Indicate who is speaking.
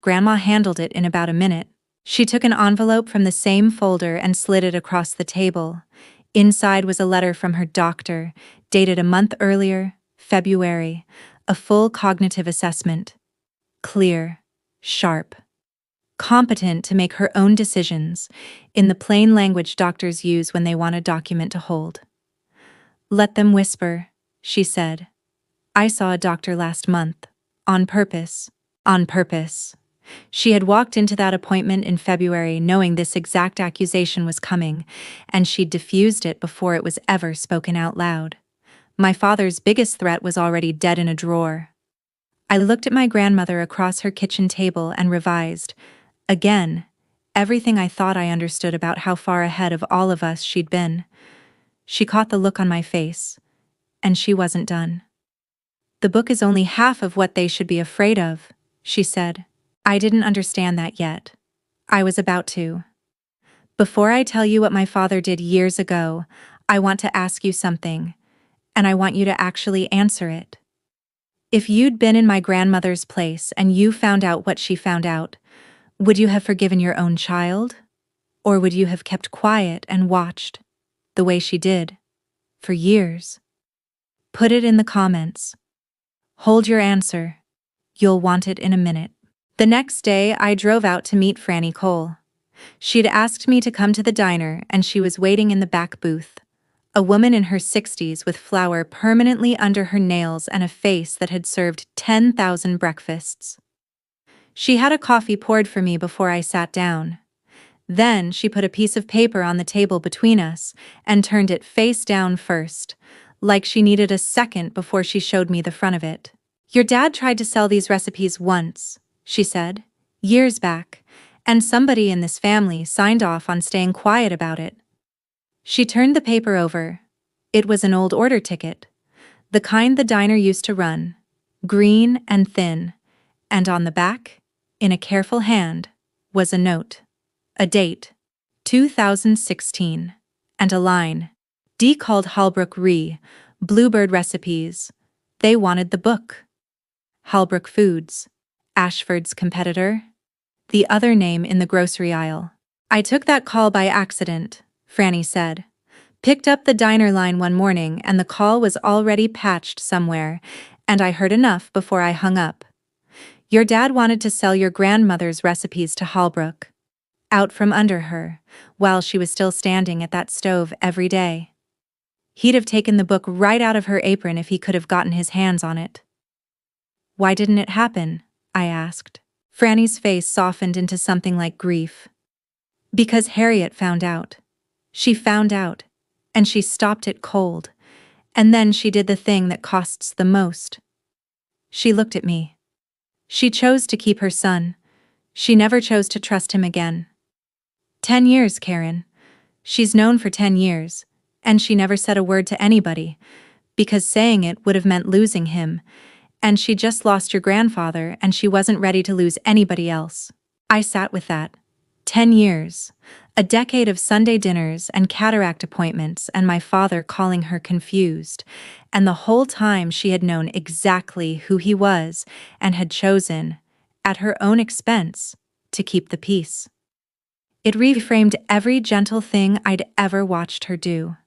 Speaker 1: Grandma handled it in about a minute. She took an envelope from the same folder and slid it across the table. Inside was a letter from her doctor, dated a month earlier, February, a full cognitive assessment. Clear, sharp, competent to make her own decisions, in the plain language doctors use when they want a document to hold. "Let them whisper," she said. "I saw a doctor last month. On purpose. On purpose." She had walked into that appointment in February knowing this exact accusation was coming, and she'd diffused it before it was ever spoken out loud. My father's biggest threat was already dead in a drawer. I looked at my grandmother across her kitchen table and revised, again, everything I thought I understood about how far ahead of all of us she'd been. She caught the look on my face, and she wasn't done. "The book is only half of what they should be afraid of," she said. I didn't understand that yet. I was about to. "Before I tell you what my father did years ago, I want to ask you something, and I want you to actually answer it. If you'd been in my grandmother's place and you found out what she found out, would you have forgiven your own child? Or would you have kept quiet and watched, the way she did, for years? Put it in the comments. Hold your answer. You'll want it in a minute." The next day, I drove out to meet Franny Cole. She'd asked me to come to the diner, and she was waiting in the back booth. A woman in her 60s with flour permanently under her nails and a face that had served 10,000 breakfasts. She had a coffee poured for me before I sat down. Then she put a piece of paper on the table between us and turned it face down first, like she needed a second before she showed me the front of it. "Your dad tried to sell these recipes once," she said, "years back, and somebody in this family signed off on staying quiet about it." She turned the paper over. It was an old order ticket, the kind the diner used to run, green and thin, and on the back, in a careful hand, was a note. A date, 2016, and a line, "D. called Halbrook Re, Bluebird Recipes. They wanted the book." Halbrook Foods, Ashford's competitor, the other name in the grocery aisle. "I took that call by accident," Franny said. "Picked up the diner line one morning and the call was already patched somewhere, and I heard enough before I hung up. Your dad wanted to sell your grandmother's recipes to Halbrook. Out from under her, while she was still standing at that stove every day. He'd have taken the book right out of her apron if he could have gotten his hands on it." "Why didn't it happen?" I asked. Franny's face softened into something like grief. "Because Harriet found out. She found out, and she stopped it cold, and then she did the thing that costs the most. She looked at me. She chose to keep her son. She never chose to trust him again. 10 years, Karen. She's known for 10 years, and she never said a word to anybody, because saying it would have meant losing him, and she just lost your grandfather and she wasn't ready to lose anybody else." I sat with that. 10 years. A decade of Sunday dinners and cataract appointments and my father calling her confused, and the whole time she had known exactly who he was and had chosen, at her own expense, to keep the peace. It reframed every gentle thing I'd ever watched her do.